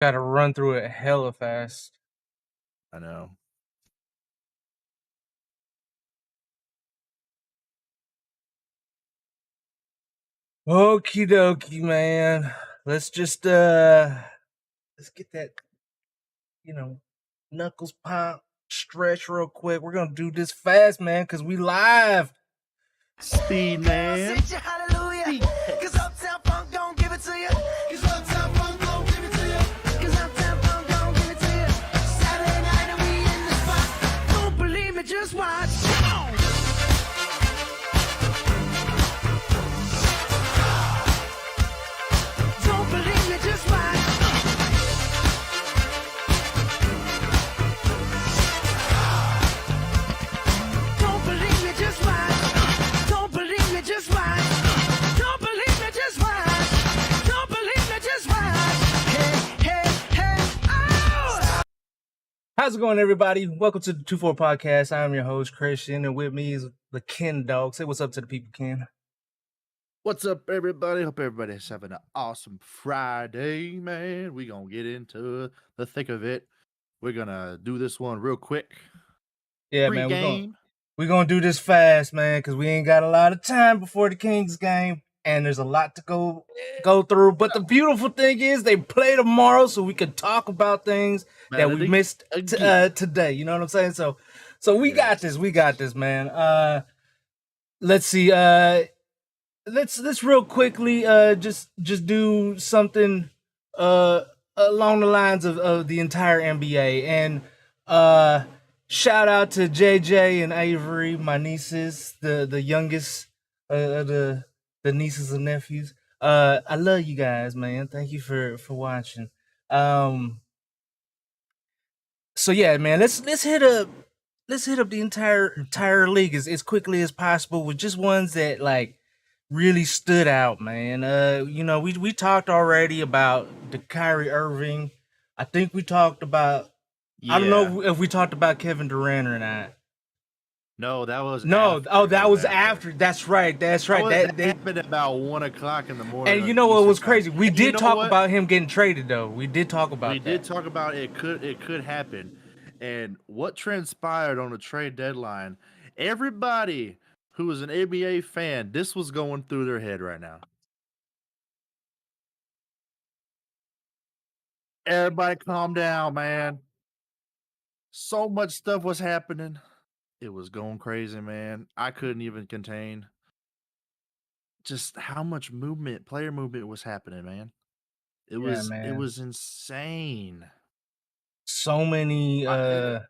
Gotta run through it hella fast. I know. Okie dokie, man. Let's just let's get that, knuckles pop stretch real quick. We're gonna do this fast, man, because we live. Speed man. Just watch. Don't believe me, just watch. Don't believe me, just watch. Don't believe me, just watch. Don't believe me, just watch. Don't believe me, just watch. Hey, oh! How's it going, everybody? Welcome to the 2-4 Podcast. I'm your host, Christian, and with me is the Ken Dog. Say what's up to the people, Ken. What's up, everybody? Hope everybody's having an awesome Friday, man. We're going to get into the thick of it. We're going to do this one real quick. Yeah, man, we're gonna do this fast, man, because we ain't got a lot of time before the Kings game, and there's a lot to go through. But the beautiful thing is they play tomorrow, so we can talk about things that we missed today. You know what I'm saying? So we got this. We got this, man. Let's see. Let's real quickly just do something along the lines of the entire NBA. And shout out to JJ and Avery, my nieces, the youngest the nieces and nephews. I love you guys, man. Thank you for watching. So yeah, man, let's hit up the entire league as quickly as possible with just ones that like really stood out, man. We talked already about the Kyrie Irving. I think we talked about. Yeah. I don't know if we talked about Kevin Durant or not. No, that was that was after. That's right. That happened about 1 o'clock in the morning. And you know what was crazy? We did talk about him getting traded, though. We did talk about. We did talk about it. Could happen, and what transpired on the trade deadline. Everybody who was an NBA fan, this was going through their head right now. Everybody calm down, man. So much stuff was happening. It was going crazy, man. I couldn't even contain just how much player movement was happening, man. It was insane. So many bro.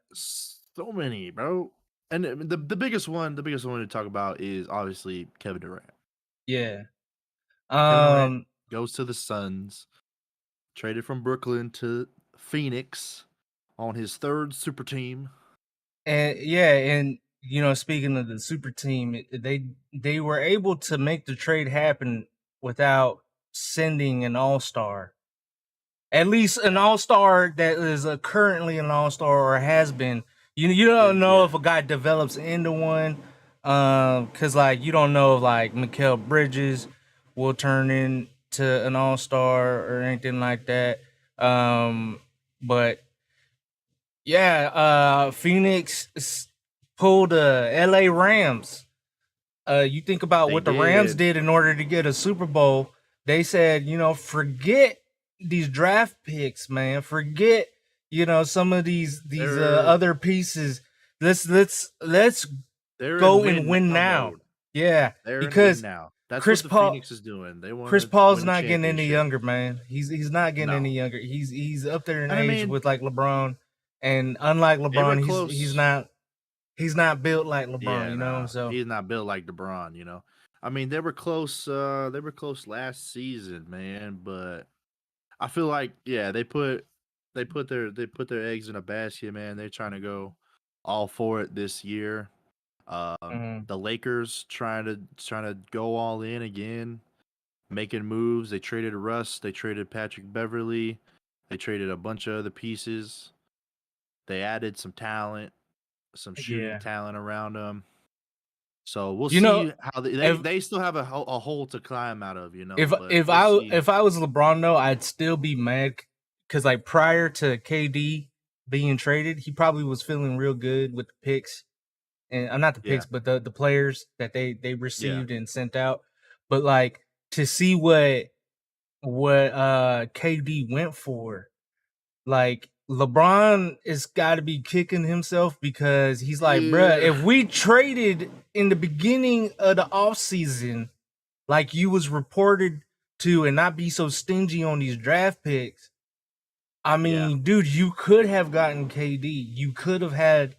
And the biggest one to talk about is obviously Kevin Durant. Yeah. Kevin Durant goes to the Suns, traded from Brooklyn to Phoenix on his third super team. And speaking of the super team, they were able to make the trade happen without sending an all-star. At least an all-star that is currently an all-star or has been. You don't know if a guy develops into one, because like you don't know if like Mikal Bridges will turn into an all-star or anything like that. But yeah, Phoenix pulled LA Rams. You think about what the Rams did in order to get a Super Bowl. They said, forget these draft picks, man. Forget, some of these other pieces. Let's go and win now. Yeah, because now. That's Chris what Paul, Phoenix is doing. Chris Paul's not getting any younger, man. He's not getting any younger. He's up there in age with like LeBron, and unlike LeBron, he's not built like LeBron. Yeah, so he's not built like LeBron. I mean, they were close. They were close last season, man. But I feel like they put their eggs in a basket, man. They're trying to go all for it this year. The Lakers trying to go all in again, making moves. They traded Russ. They traded Patrick Beverly. They traded a bunch of other pieces. They added some talent, some shooting talent around them. So we'll see how they still have a hole to climb out of. If I was LeBron though, I'd still be mad because like prior to KD being traded, he probably was feeling real good with the picks, and not the Yeah. picks, but the players that they received and sent out. But like to see what KD went for, like LeBron is got to be kicking himself because he's like, bruh, if we traded in the beginning of the offseason, like you was reported to, and not be so stingy on these draft picks, I mean, dude, you could have gotten KD. You could have had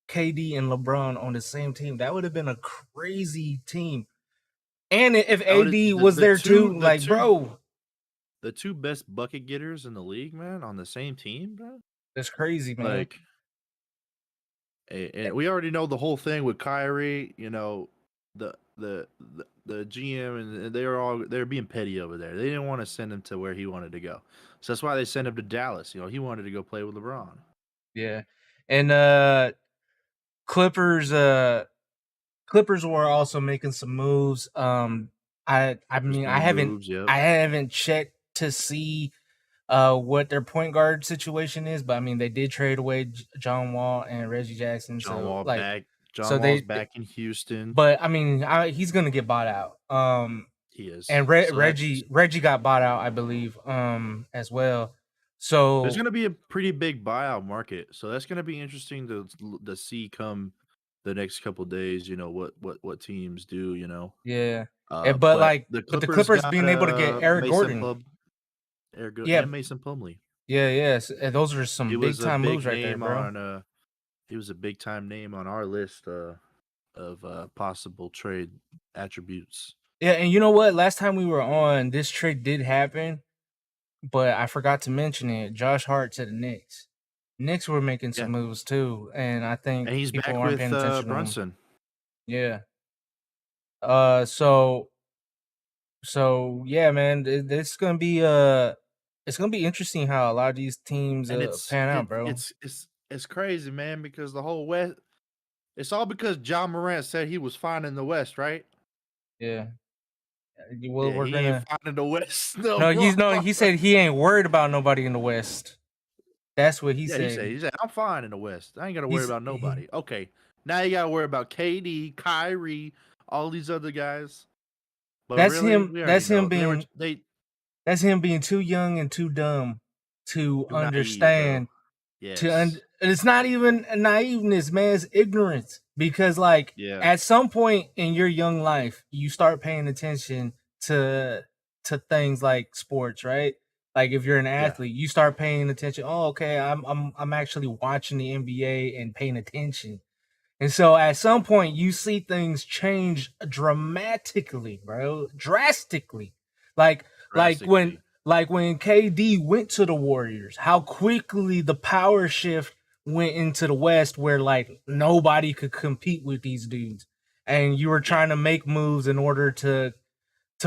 KD and LeBron on the same team. That would have been a crazy team. And if AD was there too, like, bro. The two best bucket getters in the league, man, on the same team, bro. That's crazy, man. Like, and we already know the whole thing with Kyrie. You know, the GM and they're being petty over there. They didn't want to send him to where he wanted to go, so that's why they sent him to Dallas. You know, he wanted to go play with LeBron. Yeah, and Clippers were also making some moves. I haven't checked to see what their point guard situation is, but I mean they did trade away John Wall and Reggie Jackson. John Wall's back in Houston, but I mean he's gonna get bought out. He is, and Reggie got bought out, I believe, as well. So there's gonna be a pretty big buyout market. So that's gonna be interesting to see come the next couple of days. You know what teams do. You know, yeah. But the Clippers being able to get Eric Gordon. And Mason Plumlee. Yeah, yes. And those are some big time moves right there, bro. He was a big time name on our list of possible trade attributes. Yeah, and you know what? Last time we were on, this trade did happen, but I forgot to mention it. Josh Hart to the Knicks. Knicks were making some moves too, and I think he's people back aren't with paying attention to Brunson. Yeah. So yeah, man, it's gonna be interesting how a lot of these teams pan out, bro. It's crazy, man, because the whole West. It's all because John Morant said he was fine in the West, right? Yeah. Well, we're gonna ain't fine in the West. He said he ain't worried about nobody in the West. That's what he said. He said I'm fine in the West. I ain't gotta worry about nobody. Okay, now you gotta worry about KD, Kyrie, all these other guys. But that's him being too young and too dumb to understand. It's not even naiveness, man. It's ignorance. Because at some point in your young life, you start paying attention to things like sports, right? Like if you're an athlete, you start paying attention. Oh, okay, I'm actually watching the NBA and paying attention. And so at some point you see things change dramatically, bro. Drastically. Like when KD went to the Warriors, how quickly the power shift went into the West where like nobody could compete with these dudes. And you were trying to make moves in order to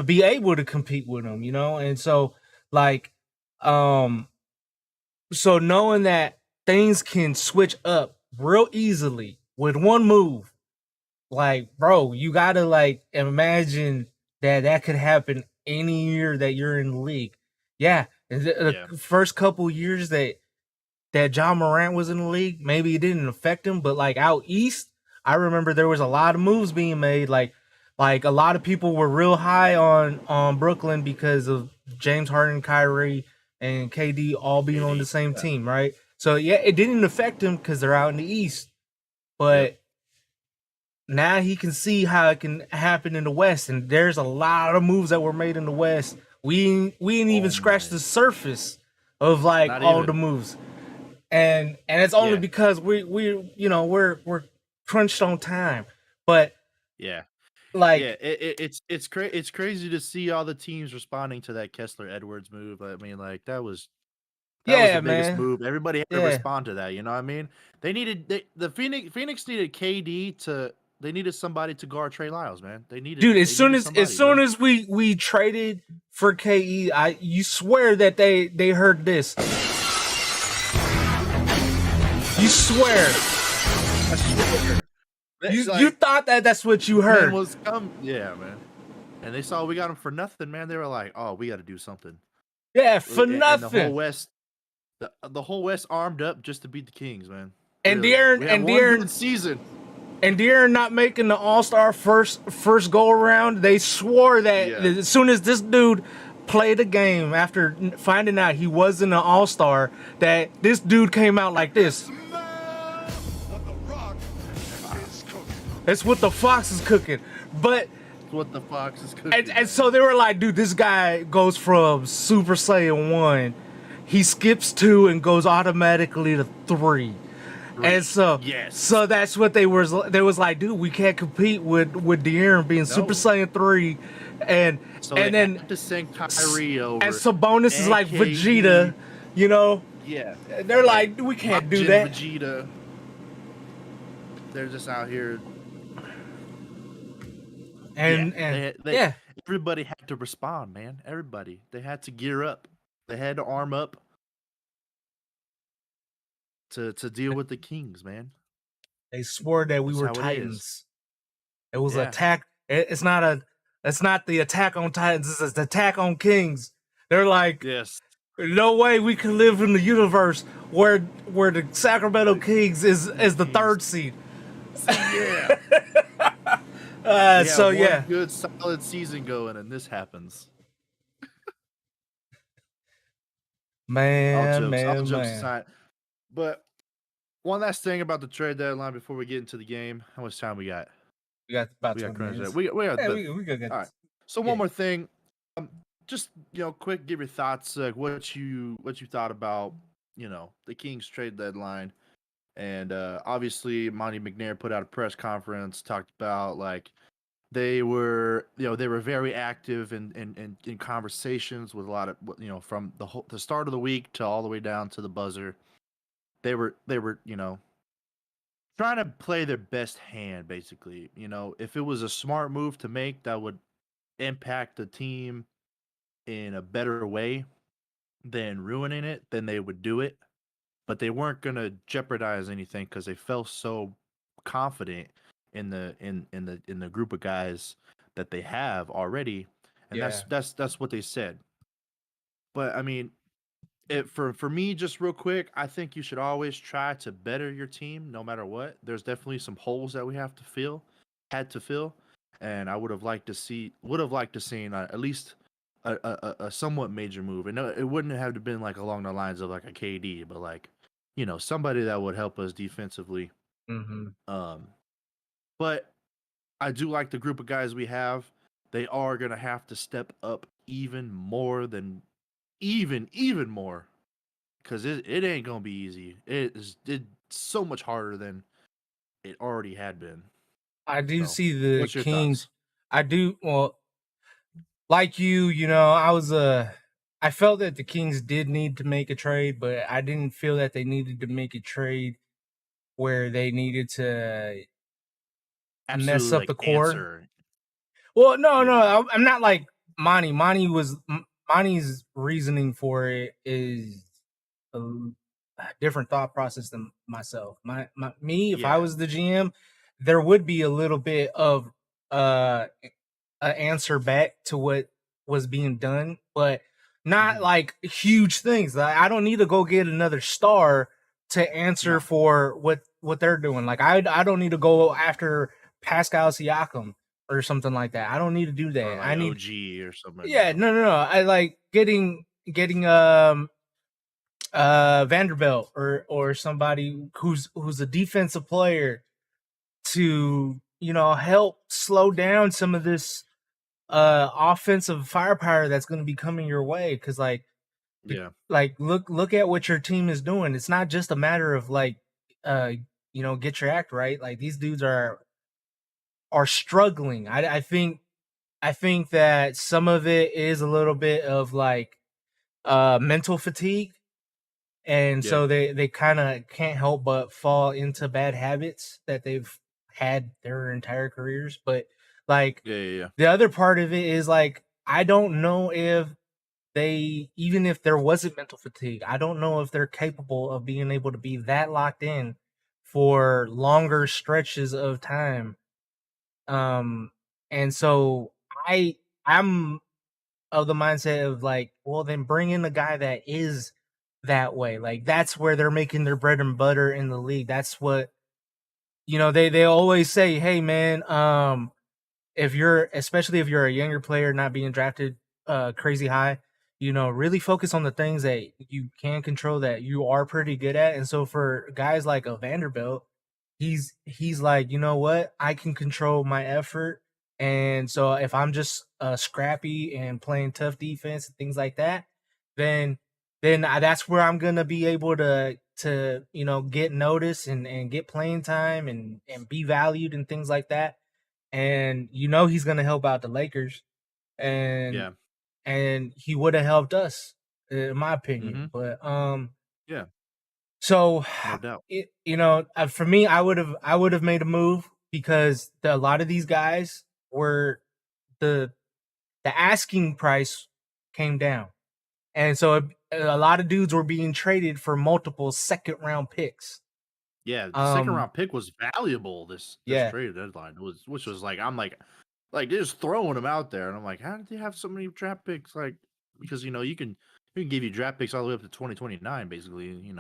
be able to compete with them, you know? And so so knowing that things can switch up real easily with one move, like, bro, you gotta like imagine that could happen any year that you're in the league. Yeah, the first couple years that John Morant was in the league, maybe it didn't affect him, but like out east, I remember there was a lot of moves being made. Like a lot of people were real high on Brooklyn because of James Harden, Kyrie, and KD all being on the same team, right? So yeah, it didn't affect him because they're out in the East. But now he can see how it can happen in the West, and there's a lot of moves that were made in the West. We ain't even scratched the surface of like all the moves, and it's only because we're crunched on time. But it's crazy to see all the teams responding to that Kessler Edwards move. I mean, like that was the biggest move. Everybody had to respond to that. You know what I mean? They needed the Phoenix needed KD they needed somebody to guard Trey Lyles, man. As soon as we traded for KE, you swear that they heard this. You swear. I swear. You thought that's what you heard. Man. And they saw we got him for nothing, man. They were like, "Oh, we got to do something." Yeah, for nothing. And the whole West, The whole West armed up just to beat the Kings, man. And Really. De'Aaron We had and one De'Aaron good season. and De'Aaron not making the All-Star first go around. They swore that Yeah. as soon as this dude played a game after finding out he wasn't an All-Star, that this dude came out like this. That's what the Fox is cooking. But What the Fox is cooking. and so they were like, dude, this guy goes from Super Saiyan 1, he skips 2 and goes automatically to 3. And so, Yes. so that's what they was like, dude, we can't compete with De'Aaron being Super Saiyan 3, and So and they then had to send Kyrie over. and Sabonis is like AKA Vegeta, you know. Yeah. They're like, we can't do Majin that. Vegeta. They're just out here. And yeah, Everybody had to respond, man. Everybody. They had to gear up. They had to arm up to deal with the Kings, man. they swore that we That's were how it is. Titans. It was Yeah. attack. It's not the attack on Titans. It's the attack on Kings. They're like, Yes. no way we can live in the universe where the Sacramento Kings is the third seed. Yeah. So one yeah, good solid season going, and this happens. man, all jokes man. aside. But one last thing about the trade deadline before we get into the game. How much time we got? We got about We got 20 crunch minutes. time. We got Yeah, the- we could get all right. this. So Yeah. one more thing, just quick, give your thoughts. What you thought about the Kings trade deadline, and obviously Monty McNair put out a press conference, talked about like they were very active in conversations with a lot of from the start of the week to all the way down to the buzzer. They were trying to play their best hand, basically. If it was a smart move to make that would impact the team in a better way than ruining it, then they would do it. But they weren't gonna jeopardize anything because they felt so confident in the group of guys that they have already, and Yeah. that's what they said. But I mean, for me, just real quick, I think you should always try to better your team, no matter what. There's definitely some holes that we had to fill, and I would have liked to see at least a somewhat major move. And no, it wouldn't have to been like along the lines of like a KD, but like somebody that would help us defensively. Mm-hmm. But I do like the group of guys we have. They are gonna have to step up even more, because it ain't gonna be easy. It's so much harder than it already had been. I do So, see the what's your Kings. thoughts? I do. Well, like I felt that the Kings did need to make a trade, but I didn't feel that they needed to make a trade where they needed to mess Absolutely, up the like, core. answer. Well, no, Yeah. I'm not like Monty. Monty's reasoning for it is a different thought process than myself. If I Yeah. was the GM, there would be a little bit of an answer back to what was being done, but not Mhm. like huge things. I don't need to go get another star to answer No. for what they're doing. Like I don't need to go after Pascal Siakam or something like that. I don't need to do that. Or like I need OG or something. yeah, no. I like getting Vanderbilt or somebody who's a defensive player to help slow down some of this offensive firepower that's going to be coming your way, because Yeah. look at what your team is doing. It's not just a matter of get your act right. Like, these dudes are struggling. I think that some of it is a little bit of like mental fatigue, and so they kind of can't help but fall into bad habits that they've had their entire careers. But like, Yeah. the other part of it is like, I don't know if even if there wasn't mental fatigue, I don't know if they're capable of being able to be that locked in for longer stretches of time. And so I'm of the mindset of like, well, then bring in the guy that is that way. Like that's where they're making their bread and butter in the league. That's what they always say, "Hey man, if you're especially if you're a younger player not being drafted crazy high, really focus on the things that you can control that you are pretty good at." And so for guys like a Vanderbilt, he's like, you know what, I can control my effort, and so if I'm just scrappy and playing tough defense and things like that, then that's where I'm gonna be able to get noticed and get playing time and be valued and things like that. And he's gonna help out the Lakers, and Yeah. and he would have helped us, in my opinion. Mm-hmm. But Yeah. so No doubt. for me, I would have made a move because a lot of these guys were the asking price came down, and so a lot of dudes were being traded for multiple second round picks. Yeah, the second round pick was valuable this Yeah. trade deadline. Which was like I'm like they're just throwing them out there, and I'm like, how did they have so many draft picks? Like because you can give you draft picks all the way up to 2029, basically.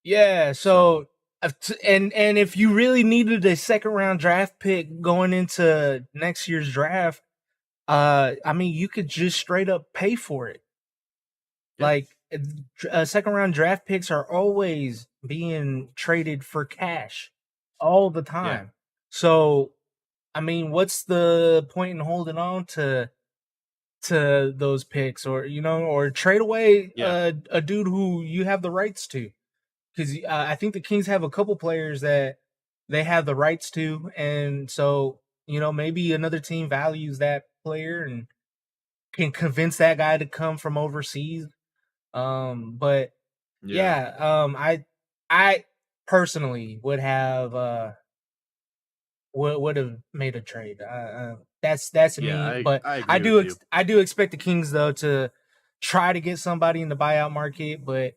Yeah, So so and if you really needed a second round draft pick going into next year's draft, I mean, you could just straight up pay for it. Yeah. Like second round draft picks are always being traded for cash all the time. So, I mean, what's the point in holding on to those picks, or trade away a dude who you have the rights to? Because I think the Kings have a couple players that they have the rights to, and so maybe another team values that player and can convince that guy to come from overseas. But yeah, I personally would have made a trade. That's yeah, me, but I agree with you. I do expect the Kings though to try to get somebody in the buyout market, but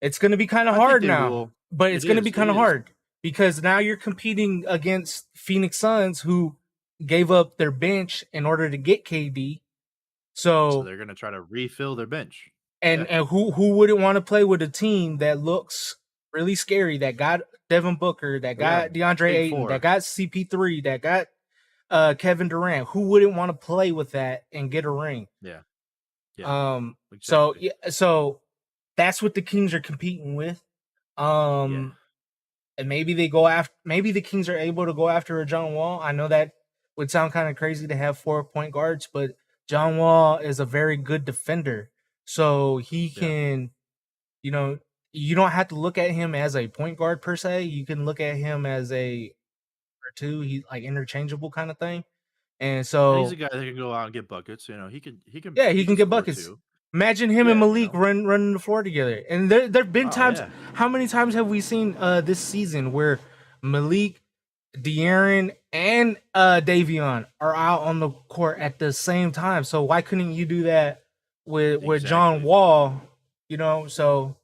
it's going to be kind of I think hard they now. will. But it's going to be It kind of is. hard because now you're competing against Phoenix Suns, who gave up their bench in order to get KD. So So they're gonna try to refill their bench. and who wouldn't want to play with a team that looks really scary, that got Devin Booker, that got DeAndre Big Ayton, four. that got CP3, that got Kevin Durant? Who wouldn't want to play with that and get a ring? Yeah. So Exactly. so that's what the Kings are competing with. And maybe maybe the Kings are able to go after a John Wall. I know that would sound kind of crazy to have 4 point guards, but John Wall is a very good defender. So he can, you don't have to look at him as a point guard per se. You can look at him as a or two. He's like interchangeable kind of thing. And And he's a so guy that can go out and get buckets. He can he he can can get score buckets. too. Imagine him and Yeah, Malik running the floor together. And there've been Oh, times. yeah. How many times have we seen this season where Malik, De'Aaron, and Davion are out on the court at the same time? So why couldn't you do that with John Exactly. Wall? So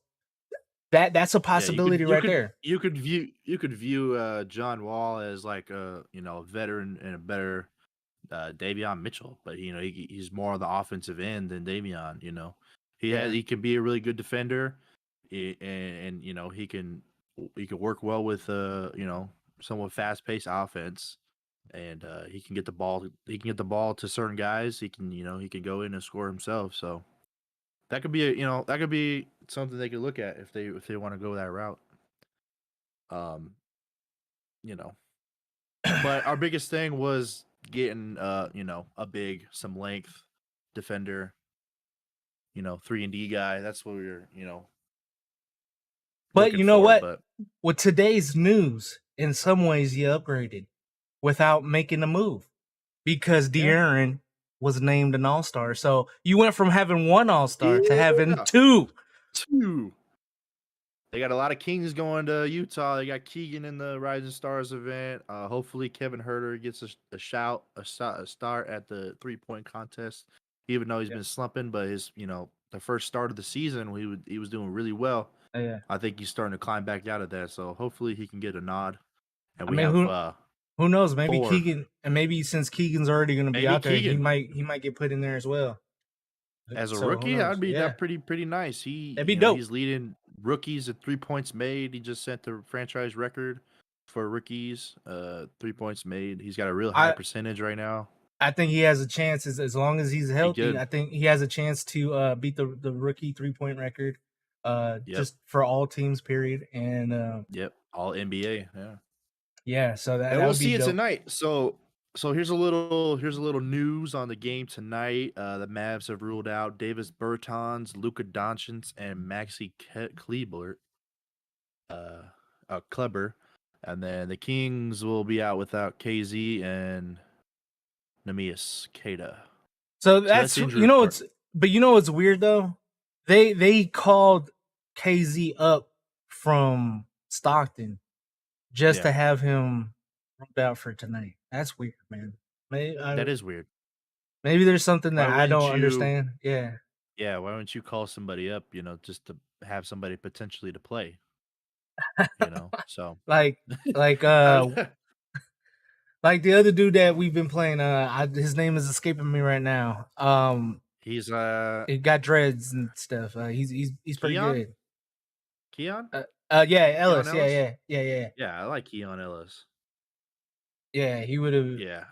that's a Yeah, possibility right there. You could view John Wall as like a veteran and a better Davion Mitchell, but he's more on the offensive end than Davion. He can be a really good defender, and he can work well with somewhat fast paced offense, and he can get the ball. He can get the ball to certain guys. He can he can go in and score himself. So that could be that could be something they could look at if they want to go that route. You know, but our biggest thing was getting a big, some length defender, 3-and-D guy. That's what we were But looking you know for, what? but With today's news, in some ways you upgraded without making a move because De'Aaron was named an all-star. So you went from having one all-star to having two. They got a lot of Kings going to Utah. They got Keegan in the Rising Stars event. Hopefully Kevin Herter gets a start at the 3-point contest, even though he's been slumping. But his, the first start of the season, he was doing really well. Yeah. I think he's starting to climb back out of that. So hopefully he can get a nod. And who knows? Maybe 4. Keegan, and maybe since Keegan's already going to be out there, he might get put in there as well. As a So who rookie, knows? that'd be Yeah, that pretty nice. He, that'd be dope. he's leading rookies at 3 points made. He just set the franchise record for rookies. 3 points made. He's got a real high I percentage right now. I think he has a chance as long as he's He healthy. good. I think he has a chance to beat the rookie 3-point record, Yep. just for all teams. Period. And Yep. All NBA. Yeah. yeah, so that And that we'll would be see it dope. tonight. So here's a little news on the game tonight. The Mavs have ruled out Davis Bertans, Luka Doncic, and Maxi Kleber. Kleber, and then the Kings will be out without KZ and Nemias Keita. So that's that's the injury report. what's weird though. They called KZ up from Stockton just to Yeah. have him ruled out for tonight. That's weird, man. That is weird. Maybe there's something that Why I don't wouldn't you- understand. Yeah. Yeah, why don't you call somebody up, just to have somebody potentially to play? So Like like like the other dude that we've been playing, his name is escaping me right now. he's He got dreads and stuff. He's pretty Keon? good. Keon? Yeah, Ellis. Ellis? Yeah. Yeah, I like Keon Ellis. Yeah, he would have. Yeah.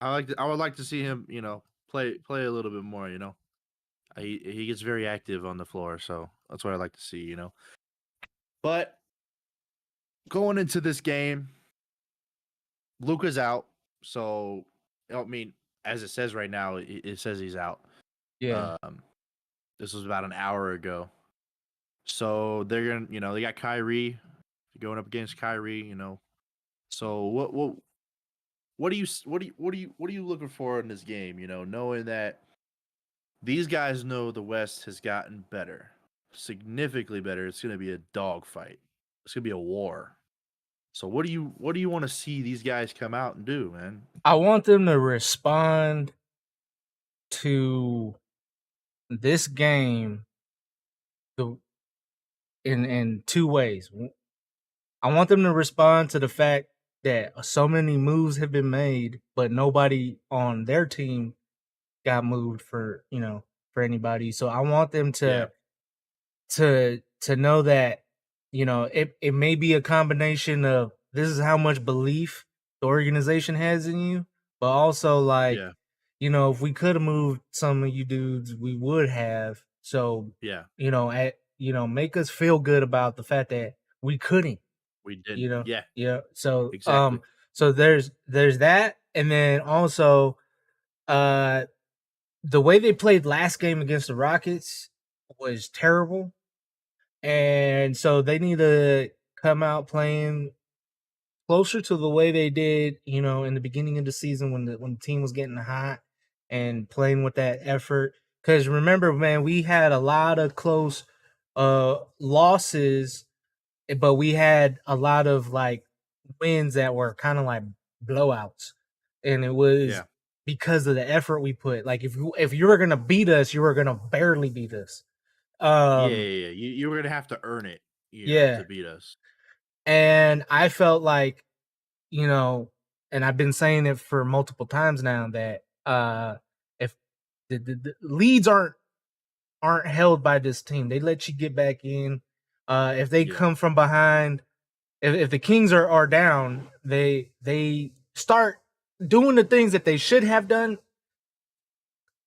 I would like to see him, play a little bit more, He gets very active on the floor, so that's what I like to see, But going into this game, Luka's out. So, as it says right now, it says he's out. Yeah. This was about an hour ago. So they're gonna, they got Kyrie going up against Kyrie. So what are you looking for in this game? Knowing that these guys know the West has gotten better, significantly better. It's gonna be a dogfight. It's gonna be a war. So what do you want to see these guys come out and do, man? I want them to respond to this game in two ways. I want them to respond to the fact that so many moves have been made, but nobody on their team got moved for anybody. So I want them to know that it may be a combination of this is how much belief the organization has in you, but also like if we could have moved some of you dudes, we would have. So make us feel good about the fact that we couldn't. We did. Yeah. So Exactly. so there's that, and then also the way they played last game against the Rockets was terrible. And so they need to come out playing closer to the way they did, in the beginning of the season when the team was getting hot and playing with that effort. Because remember, man, we had a lot of close losses, but we had a lot of like wins that were kind of like blowouts, and it was because of the effort we put. Like if you were gonna beat us, you were gonna barely beat us. You were gonna have to earn it, to beat us. And I felt like, and I've been saying it for multiple times now that if the leads aren't held by this team, they let you get back in. If they come from behind, if the Kings are down, they start doing the things that they should have done,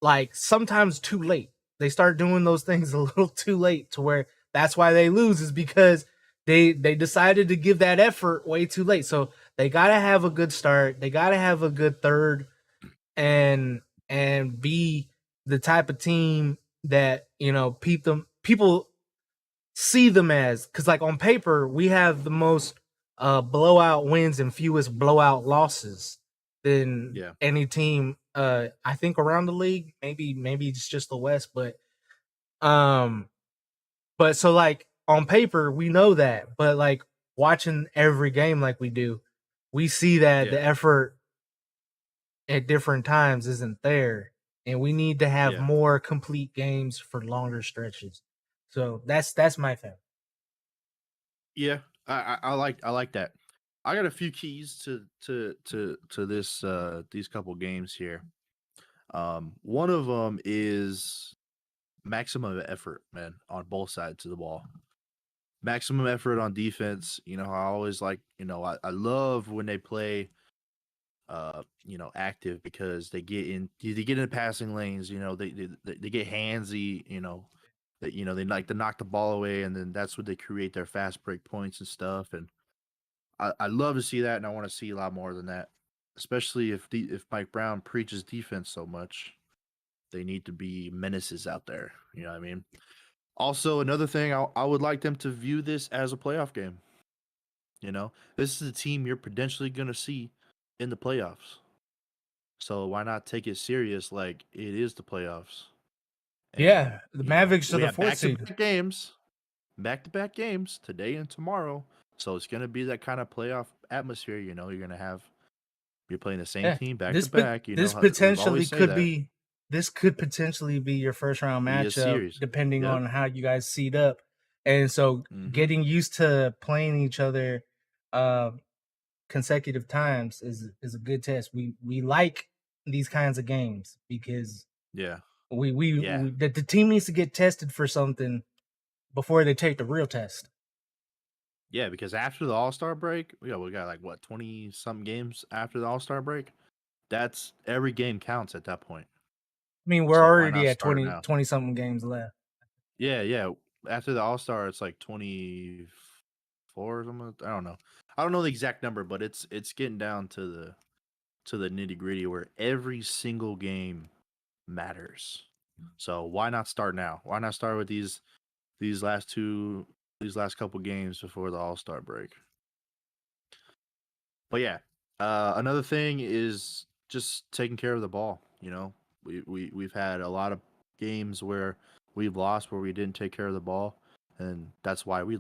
like sometimes too late. They start doing those things a little too late, to where that's why they lose, is because they decided to give that effort way too late. So they got to have a good start. They got to have a good third, and be the type of team that people see them as. Because like on paper, we have the most blowout wins and fewest blowout losses than any team. I think around the league. Maybe it's just the West, but so like on paper we know that, but like watching every game like we do, we see that the effort at different times isn't there, and we need to have more complete games for longer stretches. So that's my thing. Yeah, I like that. I got a few keys to this these couple games here. One of them is maximum effort, man, on both sides of the ball. Maximum effort on defense. You know, I always like, I love when they play active because they get in passing lanes, they get handsy, they like to knock the ball away, and then that's what they create their fast break points and stuff. And I love to see that, and I want to see a lot more than that, especially if Mike Brown preaches defense so much. They need to be menaces out there. You know what I mean? Also, another thing, I would like them to view this as a playoff game. This is a team you're potentially going to see in the playoffs. So why not take it serious like it is the playoffs? Yeah, the Mavericks are the fourth seed. Back-to-back games today and tomorrow. So it's going to be that kind of playoff atmosphere. You're playing the same team back-to-back. This could potentially be your first round matchup, depending on how you guys seed up. And so getting used to playing each other consecutive times is a good test. We like these kinds of games because the team needs to get tested for something before they take the real test. Yeah, because after the All-Star break, we got like 20-something games after the All-Star break. That's every game counts at that point. I mean, we're already at 20-something games left. Yeah. After the All-Star, it's like 24 or something. I don't know. I don't know the exact number, but it's getting down to the nitty-gritty where every single game matters. So why not start now? Why not start with these last couple games before the All-Star break? But yeah, another thing is just taking care of the ball. We've had a lot of games where we've lost where we didn't take care of the ball, and that's why we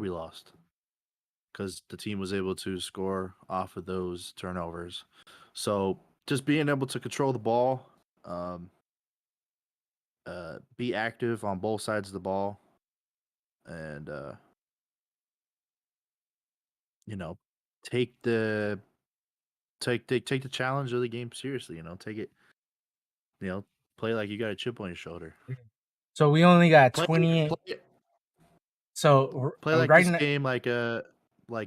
lost, because the team was able to score off of those turnovers. So just being able to control the ball, be active on both sides of the ball, and take the challenge of the game seriously. Take it. Play like you got a chip on your shoulder. So we only got 28. So play like this game like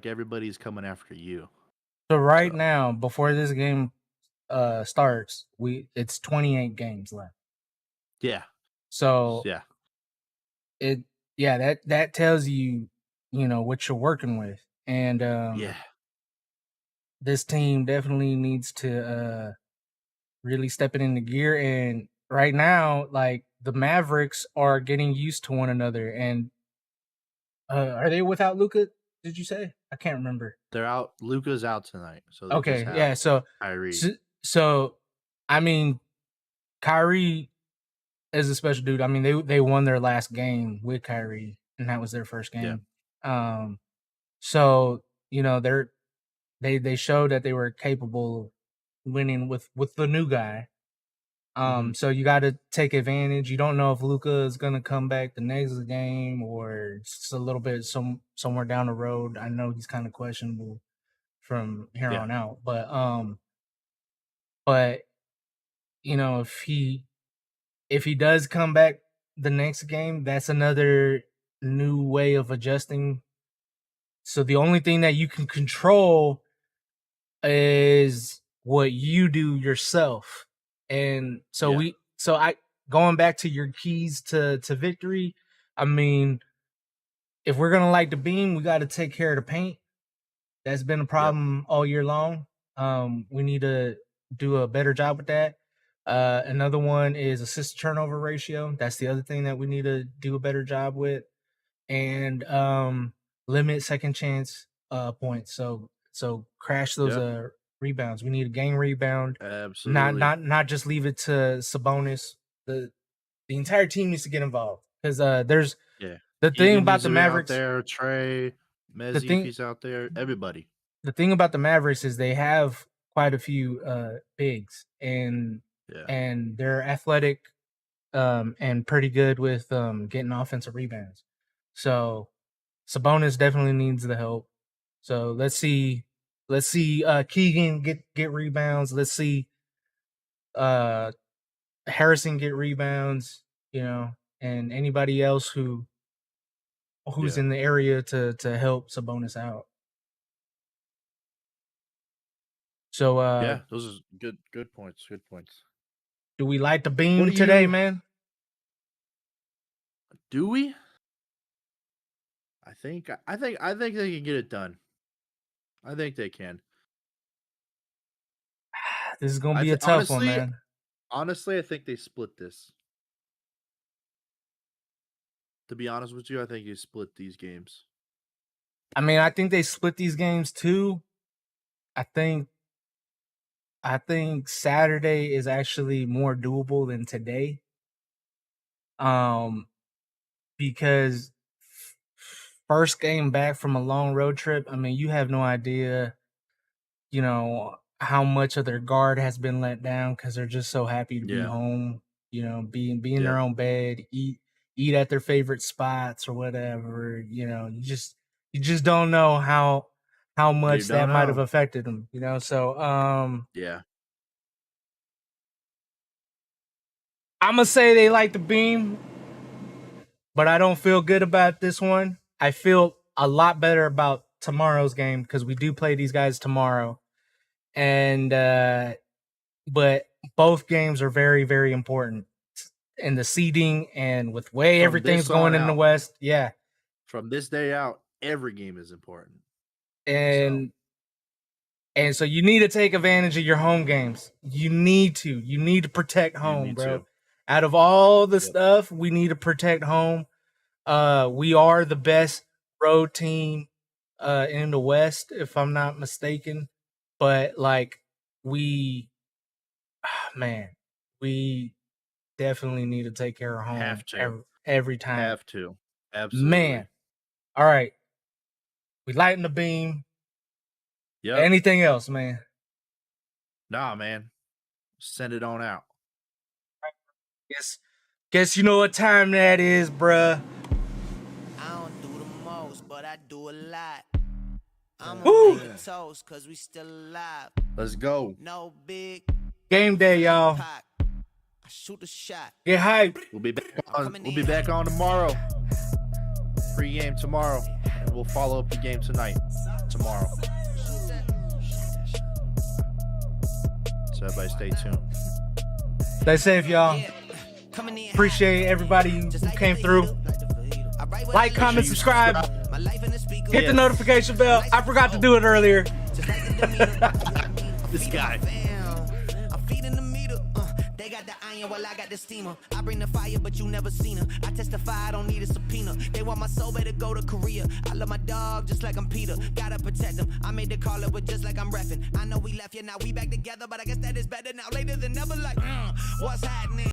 everybody's coming after you. So now, before this game starts, it's 28 games left. Yeah. So yeah. That tells you, what you're working with. And this team definitely needs to really step it into gear. And right now, like, the Mavericks are getting used to one another. And are they without Luka? Did you say? I can't remember. They're out. Luka's out tonight. So okay, yeah. So Kyrie. So I mean, Kyrie is a special dude. I mean, they won their last game with Kyrie, and that was their first game. Yeah. So they showed that they were capable of winning with the new guy. So you got to take advantage. You don't know if Luka is going to come back the next game or just a little bit somewhere down the road. I know he's kind of questionable from here on out, but if he does come back the next game, that's another new way of adjusting. So the only thing that you can control is what you do yourself. And so going back to your keys to victory, I mean, if we're gonna light the beam, we got to take care of the paint. That's been a problem all year long. We need to do a better job with that. Another one is assist turnover ratio. That's the other thing that we need to do a better job with, and limit second chance points. So crash those rebounds. We need a gang rebound. Absolutely. Not just leave it to Sabonis. The entire team needs to get involved, because there's the thing about the Mavericks. Out there, Trey, Mezzi's out there. Everybody. The thing about the Mavericks is they have quite a few bigs, and they're athletic and pretty good with getting offensive rebounds. So Sabonis definitely needs the help. So let's see Keegan get rebounds. Let's see Harrison get rebounds. and anybody else who's Yeah. in the area to help Sabonis out. So Yeah, those are good points. Good points. do we light the What beam do today, you- man? Do we? I think they can get it done. I think they can. This is gonna be a tough one, man. Honestly, I think they split this. To be honest with you, I think you split these games. I mean, I think they split these games too. I think Saturday is actually more doable than today. Because first game back from a long road trip, I mean, you have no idea, you know, how much of their guard has been let down because they're just so happy to be Yeah. home, you know, be in their Yeah. own bed, eat at their favorite spots or whatever. You know, you just don't know how much that don't might have know. affected them, you know. So Yeah. I'm gonna say they like the beam, but I don't feel good about this one. I feel a lot better about tomorrow's game because we do play these guys tomorrow, and but both games are very, very important in the seeding and with way From everything's this going on in the out. West. Yeah, From this day out, every game is important. and so you need to take advantage of your home games. You need to protect home, need bro. to. Out of all the Yep. stuff, we need to protect home. We are the best road team in the West, if I'm not mistaken. But like we definitely need to take care of home. Have to. every time. Have to. Absolutely. Man. All right. We lighten the beam. Yep. Anything else, man? Nah, man. Send it on out. Guess you know what time that is, bruh. I don't do the most, but I do a lot. I'm Woo! gonna make a toast, cause we still alive. Let's go. No big Game day, y'all. pack. I shoot a shot. Get hyped. We'll be back on tomorrow. Pre-game tomorrow. And we'll follow up the game tomorrow. So everybody stay tuned. Stay safe, y'all. Yeah. Coming in Appreciate everybody who came through. Like, comment, subscribe. My life in the speaker. Hit the notification bell. I forgot to do it earlier. This guy. I'm feeding the meter. They got the iron while I got the steamer. I bring the fire, but you never seen her. I testify, I don't need a subpoena. They want my soul, better go to Korea. I love my dog just like I'm Peter. Gotta protect him. I made the call, it was just like I'm reffing. I know we left, yeah, now we back together, but I guess that is better now. Later than never, like, what's happening?